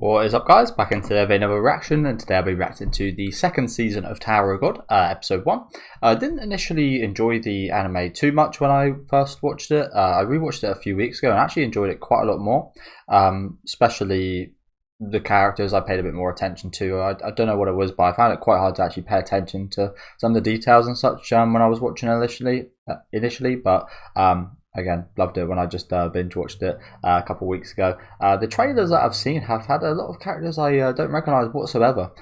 What is up, guys? Back into another reaction, and today I'll be reacting to the second season of Tower of God, episode 1. I didn't initially enjoy the anime too much when I first watched it. I rewatched it a few weeks ago and actually enjoyed it quite a lot more, especially the characters I paid a bit more attention to. I don't know what it was, but I found it quite hard to actually pay attention to some of the details and such when I was watching initially, but again, loved it when I just binge watched it a couple of weeks ago. The trailers that I've seen have had a lot of characters I don't recognise whatsoever.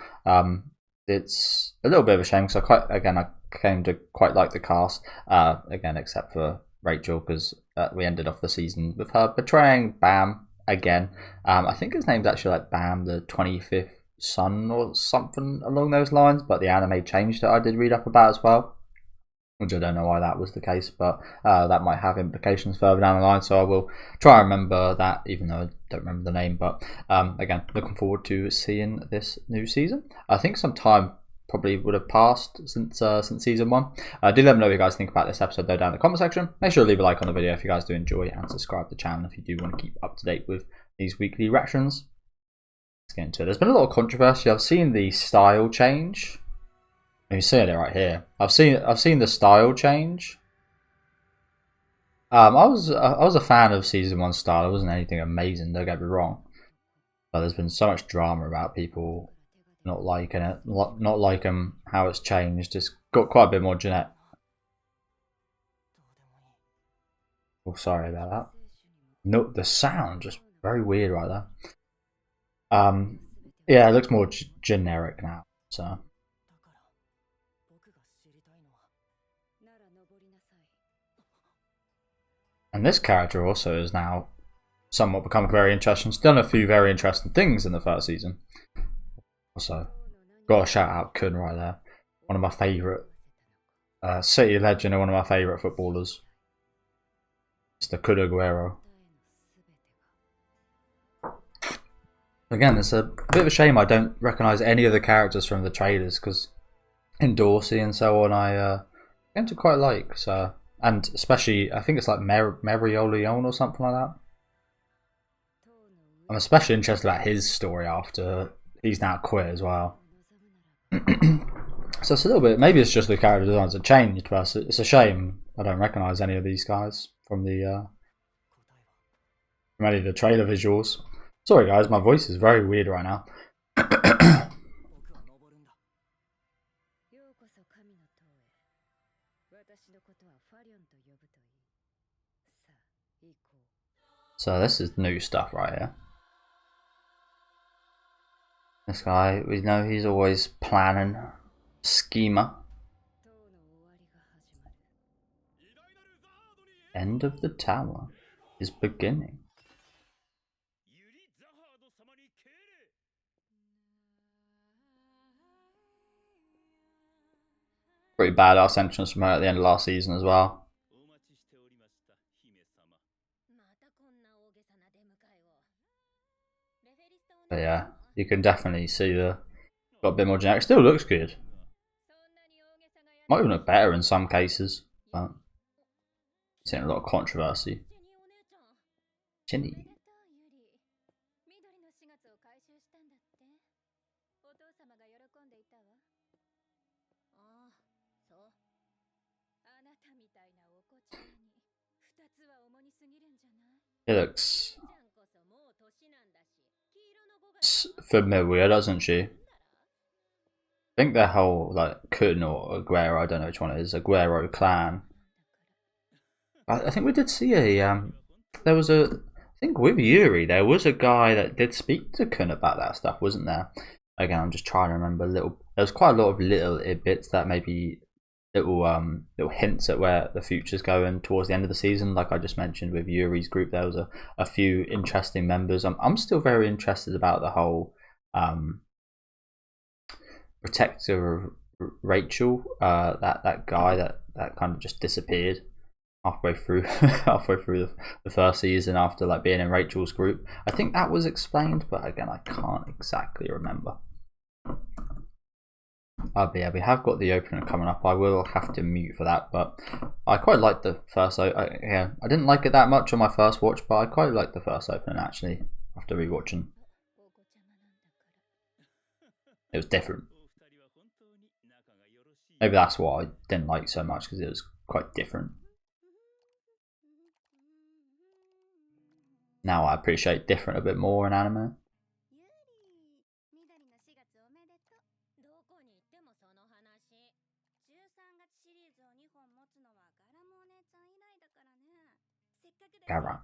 It's a little bit of a shame because I came to quite like the cast, again, except for Rachel, because we ended off the season with her betraying Bam again. I think his name's actually like Bam the 25th Son or something along those lines, but the anime changed it. I did read up about as well, which I don't know why that was the case, but that might have implications further down the line, so I will try and remember that, even though I don't remember the name. But again, looking forward to seeing this new season. I think some time probably would have passed since season 1. Do let me know what you guys think about this episode though down in the comment section. Make sure to leave a like on the video if you guys do enjoy, and subscribe to the channel if you do want to keep up to date with these weekly reactions. Let's get into it. There's been a lot of controversy. I've seen the style change. You're seeing it right here. I've seen the style change. I was a fan of season 1 style. It wasn't anything amazing, don't get me wrong. But there's been so much drama about people not liking it, not liking how it's changed. It's got quite a bit more genetic. Oh, sorry about that. No, the sound just very weird right there. Yeah, it looks more generic now. So. And this character also is now somewhat become very interesting. She's done a few very interesting things in the first season. Also, got to shout out Kun right there. One of my favourite City legend and one of my favourite footballers. Mr. Kun Aguero. Again, it's a bit of a shame I don't recognise any of the characters from the trailers, because in Dorsey and so on I tend to quite like. So. And especially, I think it's like Merioleon or something like that. I'm especially interested about his story after he's now quit as well. So it's a little bit, maybe it's just the character designs have changed, but it's a shame I don't recognise any of these guys from any of the trailer visuals. Sorry guys, my voice is very weird right now. So this is new stuff right here. This guy, we know he's always planning, schemer. End of the tower is beginning. Pretty badass entrance from her at the end of last season as well. But yeah, you can definitely see got a bit more generic. Still looks good. Might even look better in some cases, but seeing a lot of controversy. Chinny. It looks familiar, doesn't she? I think their whole like Kun or Aguero, I don't know which one it is, Aguero clan. I think we did see a there was a, I think with Yuri there was a guy that did speak to Kun about that stuff, wasn't there? Again, I'm just trying to remember there was quite a lot of little bits that maybe little hints at where the future's going towards the end of the season. Like I just mentioned with Yuri's group, there was a few interesting members. I'm still very interested about the whole protector of Rachel, that guy that kind of just disappeared halfway through the first season after like being in Rachel's group. I think that was explained, but again I can't exactly remember. But yeah, we have got the opener coming up. I will have to mute for that, but I quite liked the first. I didn't like it that much on my first watch, but I quite liked the first opening actually after rewatching. It was different. Maybe that's what I didn't like so much, because it was quite different. Now I appreciate different a bit more in anime. Garan.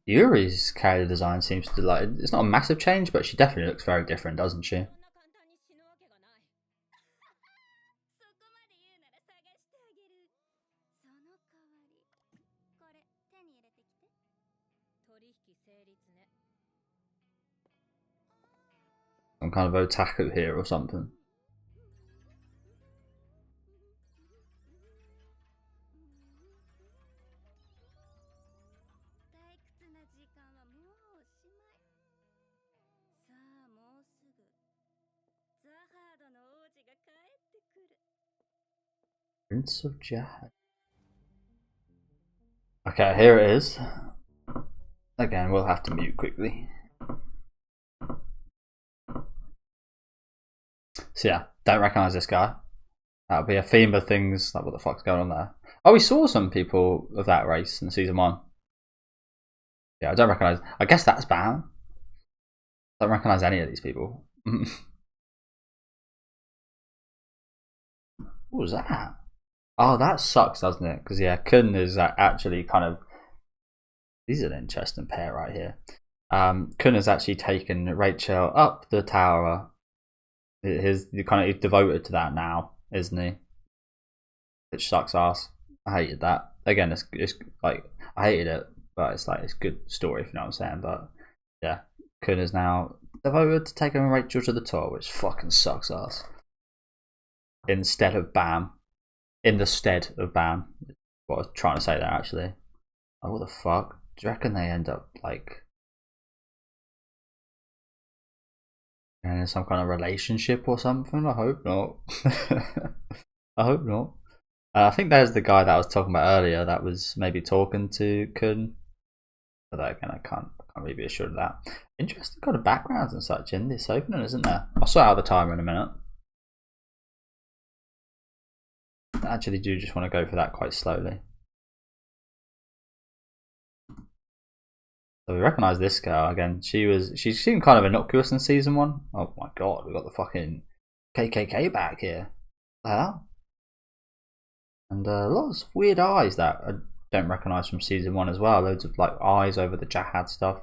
Yuri's character design seems to like, it's not a massive change, but she definitely looks very different, doesn't she? Some kind of otaku here or something. Prince of Jahad. Okay, here it is. Again, we'll have to mute quickly. So yeah, don't recognise this guy. That'll be a theme of things like, what the fuck's going on there? Oh, we saw some people of that race in season 1. Yeah, I don't recognise. I guess that's Bam. I don't recognise any of these people. What was that? Oh, that sucks, doesn't it? Because yeah, Kun is actually kind of. These are an interesting pair right here. Kun has actually taken Rachel up the tower. He's devoted to that now, isn't he? Which sucks ass. I hated that. Again, it's like I hated it, but it's like it's a good story if you know what I'm saying. But yeah, Kun is now devoted to taking Rachel to the tower, which fucking sucks ass. Instead of Bam. In the stead of Bam. What I was trying to say there actually. Oh, what the fuck? Do you reckon they end up like in some kind of relationship or something? I hope not. I hope not. I think there's the guy that I was talking about earlier that was maybe talking to Kun. But again, I can't really be assured of that. Interesting kind of backgrounds and such in this opening, isn't there? I'll sort out the timer in a minute. I actually do just want to go for that quite slowly. So we recognise this girl again. She seemed kind of innocuous in season 1. Oh my god, we got the fucking KKK back here. What the hell? And lots of weird eyes that I don't recognise from season 1 as well. Loads of like eyes over the Jahad stuff.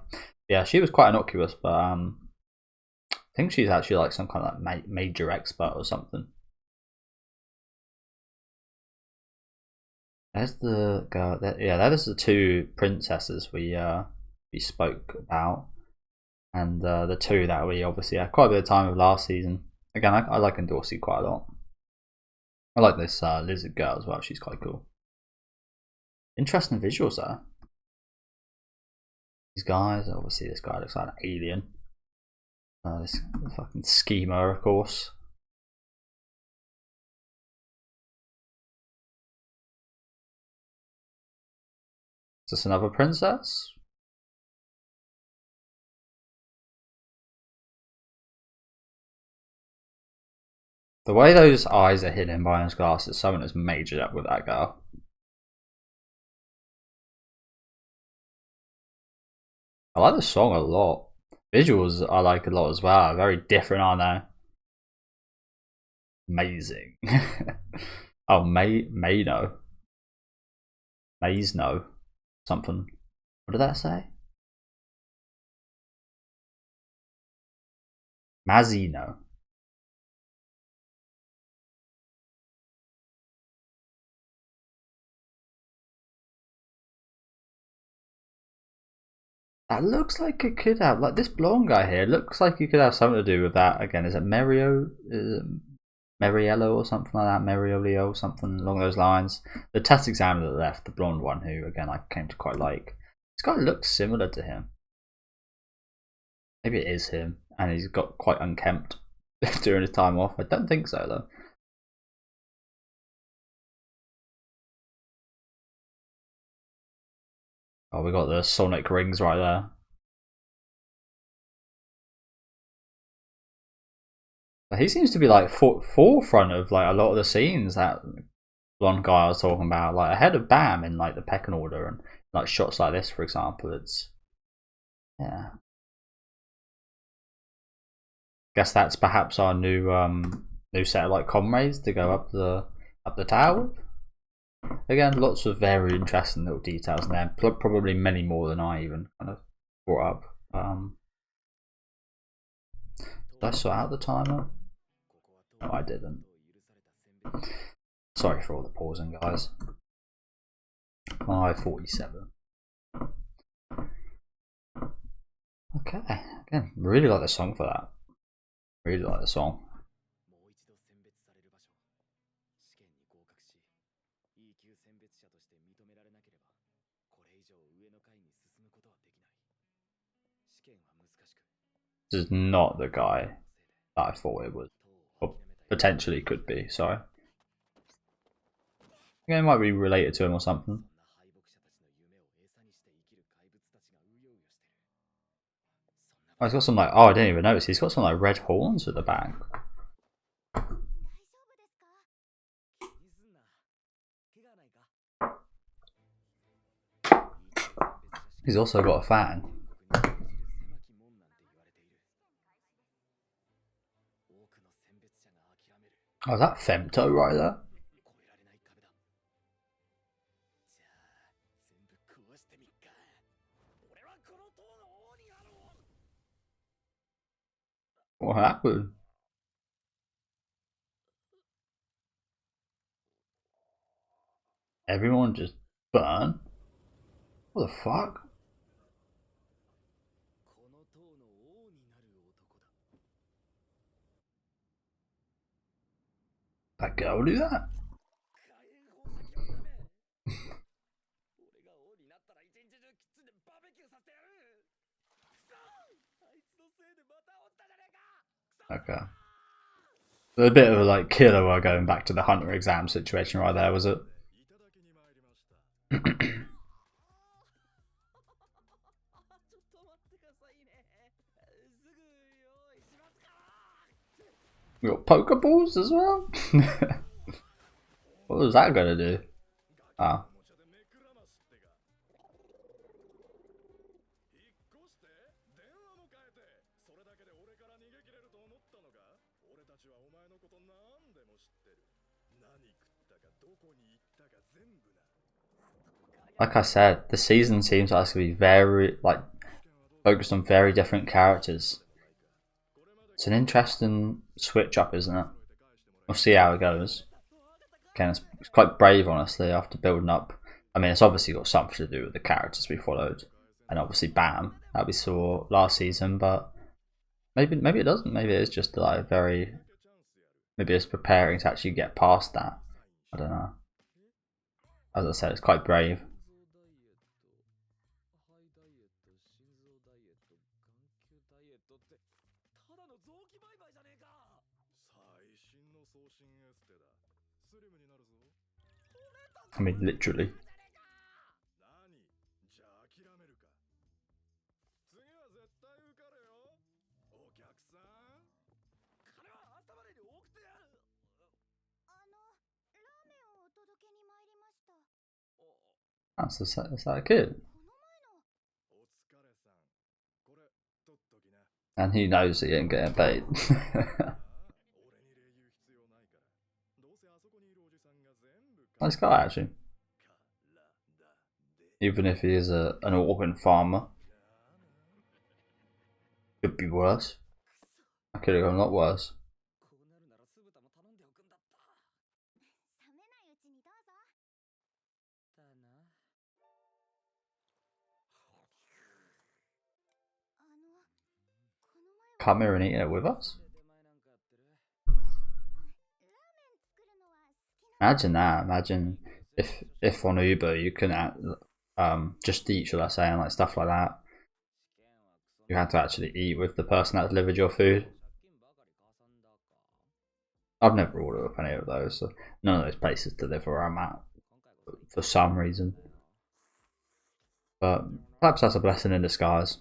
Yeah, she was quite innocuous, but I think she's actually like some kind of like major expert or something. There's the girl. Yeah, there's the 2 princesses we spoke about, and the 2 that we obviously had quite a bit of time with last season. Again, I like Endorsi quite a lot. I like this lizard girl as well. She's quite cool. Interesting visuals there. These guys, obviously, this guy looks like an alien. This fucking schemer, of course. Is this another princess? The way those eyes are hidden behind his glasses, someone has majored up with that girl. I like the song a lot. Visuals I like a lot as well. Very different, aren't they? Amazing. Oh, Mayno. Maysno. Something. What did that say? Mazino. That looks like it could have, like this blonde guy here, looks like he could have something to do with that. Again, is it Mario? Mariello or something like that? Mariolio, something along those lines. The test examiner that left, the blonde one, who again I came to quite like. This guy looks similar to him. Maybe it is him. and he's got quite unkempt during his time off. I don't think so though. Oh, we got the Sonic rings right there. But he seems to be like forefront of like a lot of the scenes that blonde guy I was talking about, like ahead of Bam in like the pecking order, and like shots like this, for example. It's yeah. Guess that's perhaps our new set of like comrades to go up the tower. Again, lots of very interesting little details in there. Probably many more than I even kind of brought up. Did I sort out the timer? No, I didn't. Sorry for all the pausing, guys. 5:47. Okay, again, really like the song for that. Really like the song. This is not the guy that I thought it was, or potentially could be. Sorry. Yeah, it might be related to him or something. Oh, he's got some like, oh, I didn't even notice. He's got some like red horns at the back. He's also got a fan. Oh, is that Femto right there? What happened? Everyone just burn? What the fuck? That girl do that? Okay. A bit of a like killer while going back to the hunter exam situation right there, was it? We got Pokeballs as well? What was that gonna do? Ah. Like I said, the season seems like it's gonna be very like focused on very different characters. It's an interesting switch up, isn't it? We'll see how it goes. Again, it's quite brave, honestly, after building up. I mean, it's obviously got something to do with the characters we followed, and obviously Bam that we saw last season. But maybe it doesn't. Maybe it's just like very. Maybe it's preparing to actually get past that. I don't know. As I said, it's quite brave. I mean, literally. That's that a kid? And he knows he ain't getting paid. Nice guy, actually. Even if he is an organ farmer. Could be worse. I could have gone a lot worse. Come here and eat it with us? Imagine that. Imagine if on Uber you can just eat, should I say, and like stuff like that. You had to actually eat with the person that delivered your food. I've never ordered with any of those. So none of those places deliver where I'm at for some reason. But perhaps that's a blessing in disguise.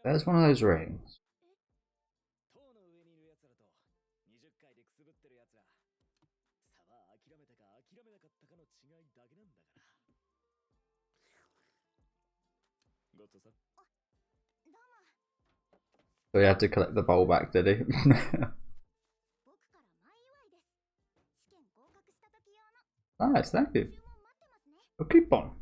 There's one of those rings. So he had to collect the bowl back, did he? Nice, thank you. A coupon.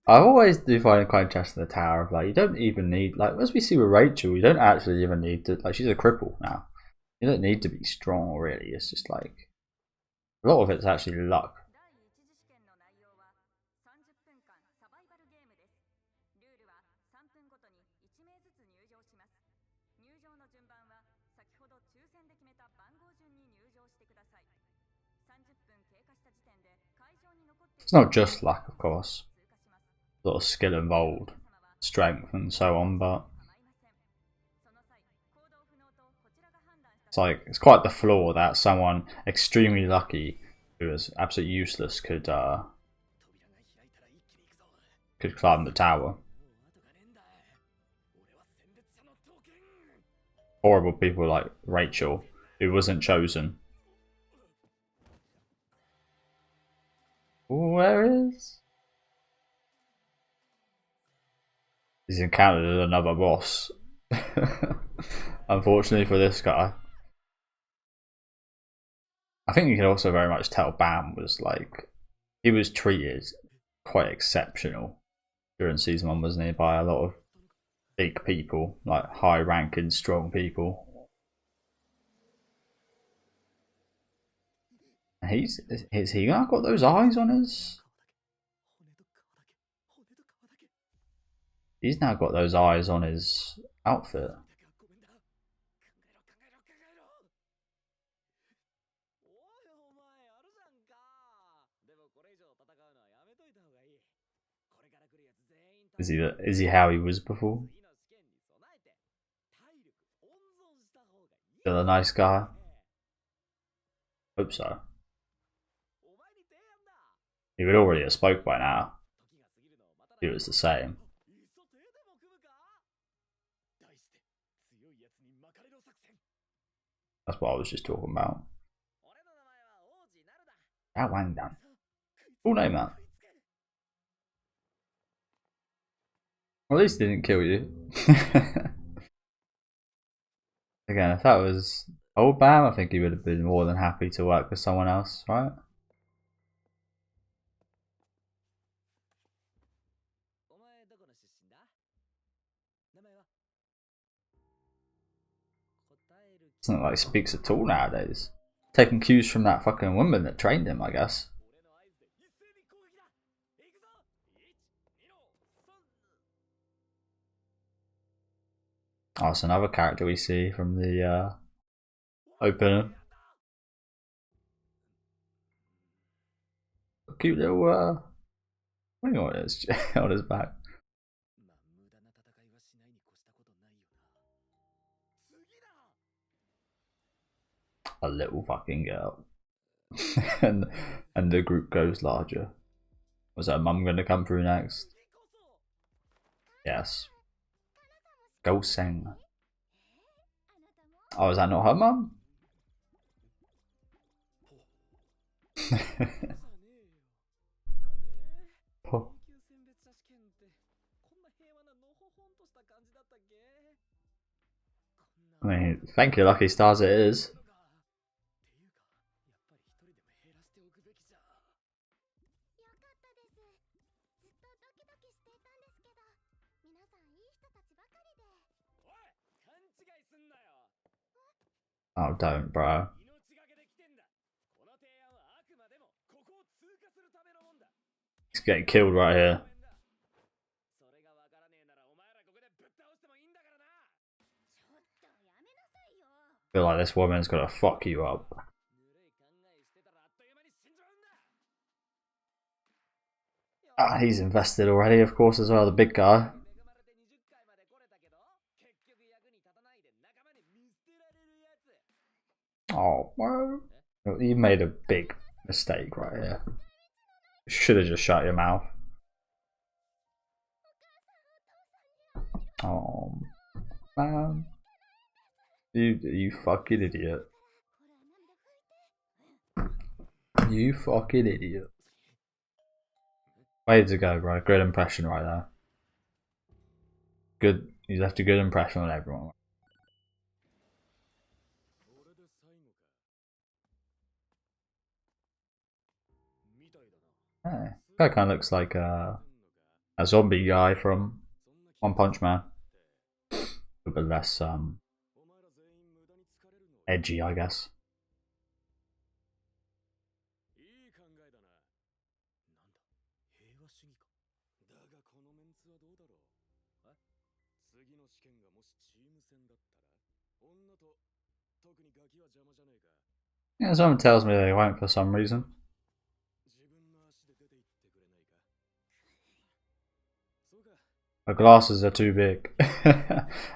I always do find it quite interesting the tower of like you don't even need like as we see with Rachel, you don't actually even need to like she's a cripple now. You don't need to be strong really. It's just like a lot of it's actually luck. It's not just luck, of course. A lot of skill involved, strength and so on, but it's like it's quite the flaw that someone extremely lucky who is absolutely useless could climb the tower. Horrible people like Rachel, who wasn't chosen. Where is? He's encountered another boss. Unfortunately for this guy. I think you can also very much tell Bam was like, he was treated quite exceptional during season 1, wasn't he, by a lot of big people, like high ranking, strong people. Has he now got those eyes on his? He's now got those eyes on his outfit. Is he how he was before? Still a nice guy? Hope so. He would already have spoke by now. He was the same. That's what I was just talking about. That Wang Dan. Full name that. Well, at least he didn't kill you. Again, if that was old Bam, I think he would have been more than happy to work with someone else, right? It's not like he speaks at all nowadays. Taking cues from that fucking woman that trained him, I guess. Oh, it's another character we see from the opener. A cute little ring on his on his back. A little fucking girl. and the group goes larger. Was her mum gonna come through next? Yes. Go sing. Oh, is that not her mum? Oh. I mean, thank you, Lucky Stars it is. Oh, don't, bro. He's getting killed right here. Feel like this woman's gonna fuck you up. Ah, he's invested already, of course, as well, the big guy. Oh, bro. You made a big mistake right here. You should have just shut your mouth. Oh, man. You fucking idiot. You fucking idiot. Way to go, bro. Good impression right there. Good. You left a good impression on everyone. Hey, that kind of looks like a zombie guy from One Punch Man. A bit less edgy, I guess. Yeah, someone tells me they won't for some reason. Her glasses are too big.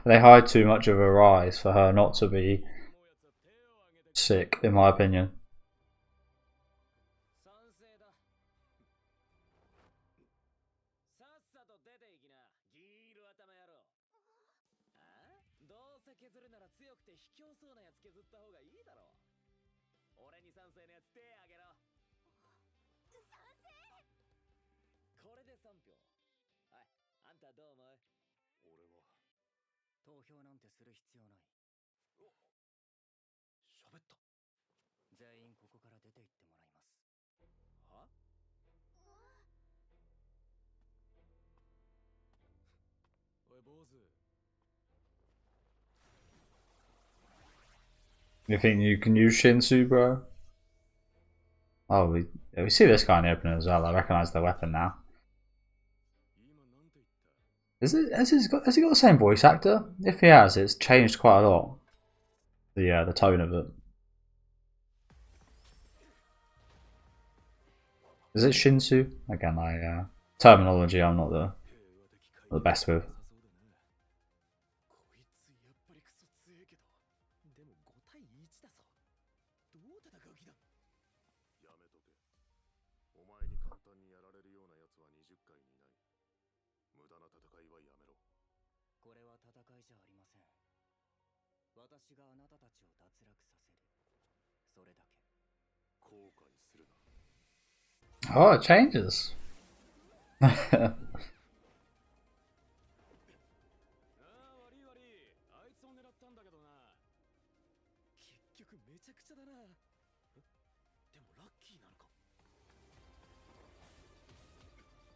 They hide too much of her eyes for her not to be sick, in my opinion. You think you can use Shinsu, bro? Oh, we see this guy in the opening as well. I recognise the weapon now. Has he got the same voice actor? If he has, it's changed quite a lot. The tone of it. Is it Shinsu? Again, terminology I'm not the best with. Oh, it changes.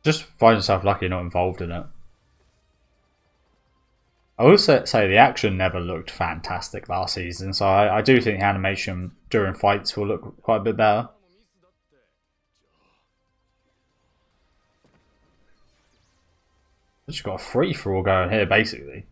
Just find yourself lucky you're not involved in it. I will say the action never looked fantastic last season, so I do think the animation during fights will look quite a bit better. Just got a free-for-all going here, basically.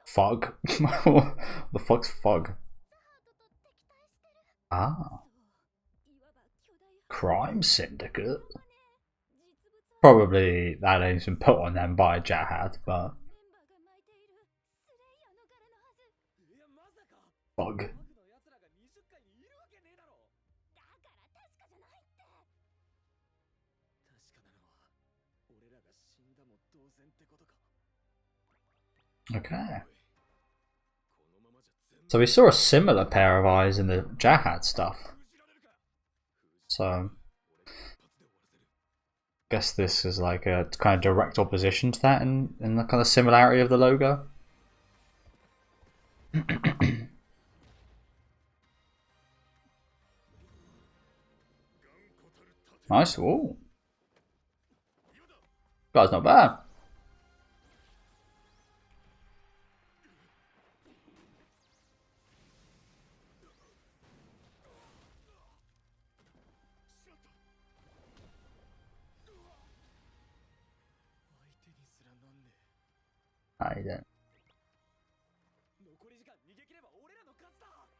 Fug? The fuck's fug? Ah. Crime syndicate? Probably that name's been put on them by Jahad, but... Fug. Okay. So we saw a similar pair of eyes in the Jahad stuff. So... guess this is like a kind of direct opposition to that in the kind of similarity of the logo. Nice. Ooh. Guy's not bad. I don't.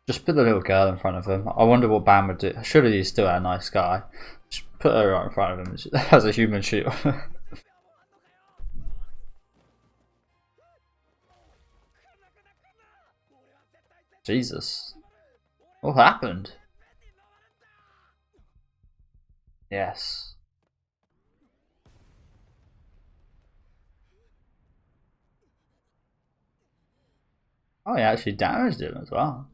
Just put the little girl in front of him. I wonder what Bam would do. Surely he's still a nice guy. Just put her right in front of him as a human shield. Jesus. What happened? Yes. Oh, he actually damaged him as well.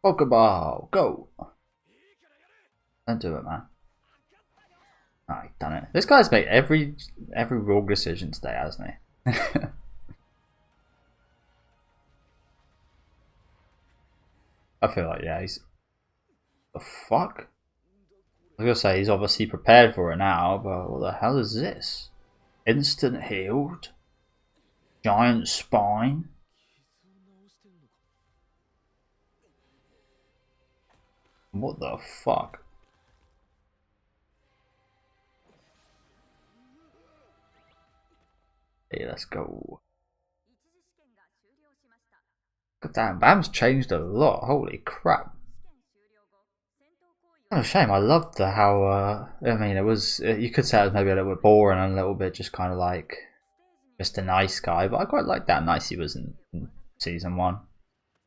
Pokeball, go! Don't do it, man. Oh, he's done it. This guy's made every wrong decision today, hasn't he? I feel like, yeah, he's... The fuck? I was gonna say he's obviously prepared for it now, but what the hell is this? Instant healed? Giant spine? What the fuck? Hey, let's go. God damn, Bam's changed a lot. Holy crap. What a shame. I loved how, I mean, it was, you could say it was maybe a little bit boring and a little bit just kind of like, just a nice guy, but I quite liked that nice he was in season 1.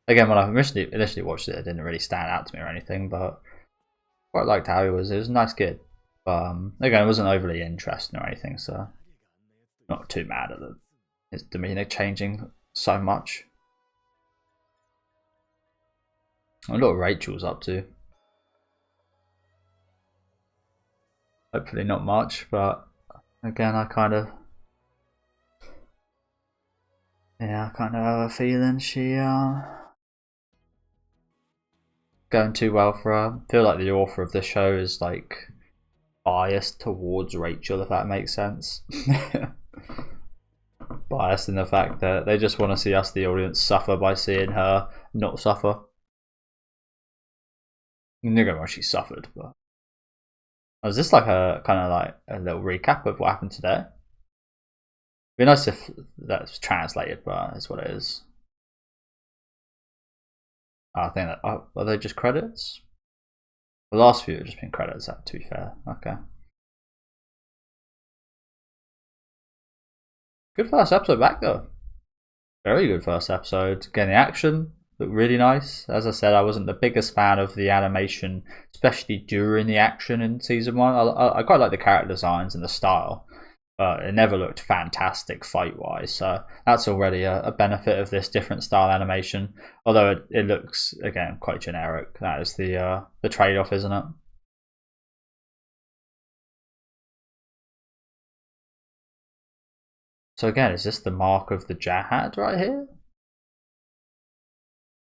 Again, when I initially watched it, it didn't really stand out to me or anything, but I quite liked how he was. He was a nice kid. But again, it wasn't overly interesting or anything, so not too mad at his demeanor changing so much. I wonder what Rachel's up to. Hopefully not much, but again, I kind of have a feeling she going too well for her. I feel like the author of this show is like biased towards Rachel, if that makes sense. Biased in the fact that they just want to see us, the audience, suffer by seeing her not suffer. You're going, well, she suffered, but was this like a kind of like a little recap of what happened today? It'd be nice if that's translated, but it's what it is. I think that are they just credits? The last few have just been credits, to be fair. Okay. Good first episode back though. Very good first episode. Again, the action looked really nice. As I said, I wasn't the biggest fan of the animation, especially during the action in season 1. I quite like the character designs and the style, but it never looked fantastic fight-wise. So that's already a benefit of this different style animation. Although it looks, again, quite generic. That is the trade-off, isn't it? So again, is this the mark of the Jahad right here?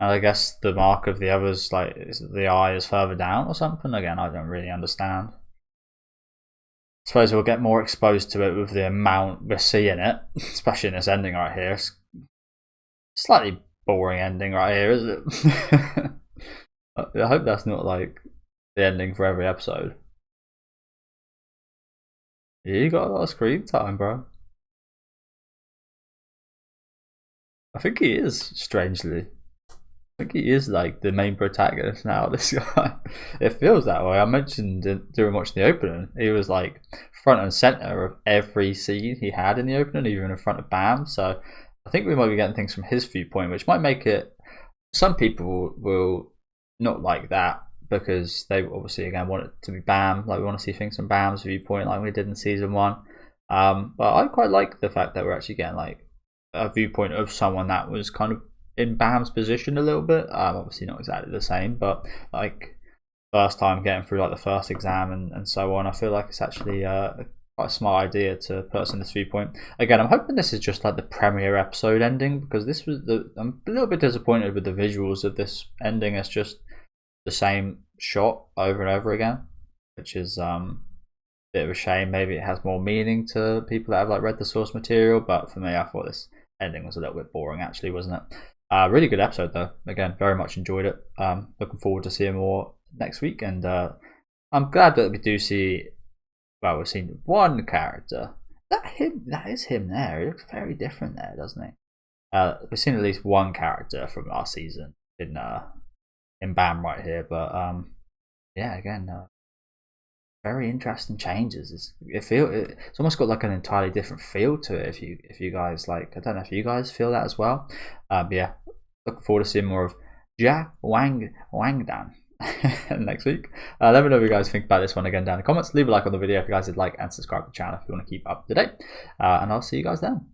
And I guess the mark of the others, like, is the eye is further down or something? Again, I don't really understand. I suppose we'll get more exposed to it with the amount we're seeing it, especially in this ending right here. It's slightly boring ending right here, is it? I hope that's not like the ending for every episode. Yeah, you got a lot of screen time, bro. I think he is, strangely. I think he is like the main protagonist now, this guy. It feels that way. I mentioned during watching the opening, he was like front and center of every scene he had in the opening, even in front of Bam. So I think we might be getting things from his viewpoint, which might make it, some people will not like that because they obviously again want it to be Bam, like we want to see things from Bam's viewpoint like we did in season 1. But I quite like the fact that we're actually getting like a viewpoint of someone that was kind of in Bam's position a little bit. Obviously not exactly the same, but like first time getting through like the first exam and so on, I feel like it's actually quite a smart idea to put us in this viewpoint. Again, I'm hoping this is just like the premiere episode ending, because this was I'm a little bit disappointed with the visuals of this ending. It's just the same shot over and over again, which is a bit of a shame. Maybe it has more meaning to people that have like read the source material, but for me, I thought this ending was a little bit boring actually, wasn't it? Really good episode though. Again, very much enjoyed it. Looking forward to seeing more next week, and I'm glad that we do see. Well, we've seen one character. That him? That is him there. He looks very different there, doesn't he? We've seen at least one character from last season in BAM right here, but yeah, again, very interesting changes. It's almost got like an entirely different feel to it. If you guys like, I don't know if you guys feel that as well. But yeah, looking forward to seeing more of Wangdan next week. Let me know what you guys think about this one again down in the comments. Leave a like on the video if you guys did like, and subscribe to the channel if you want to keep up to date. And I'll see you guys then.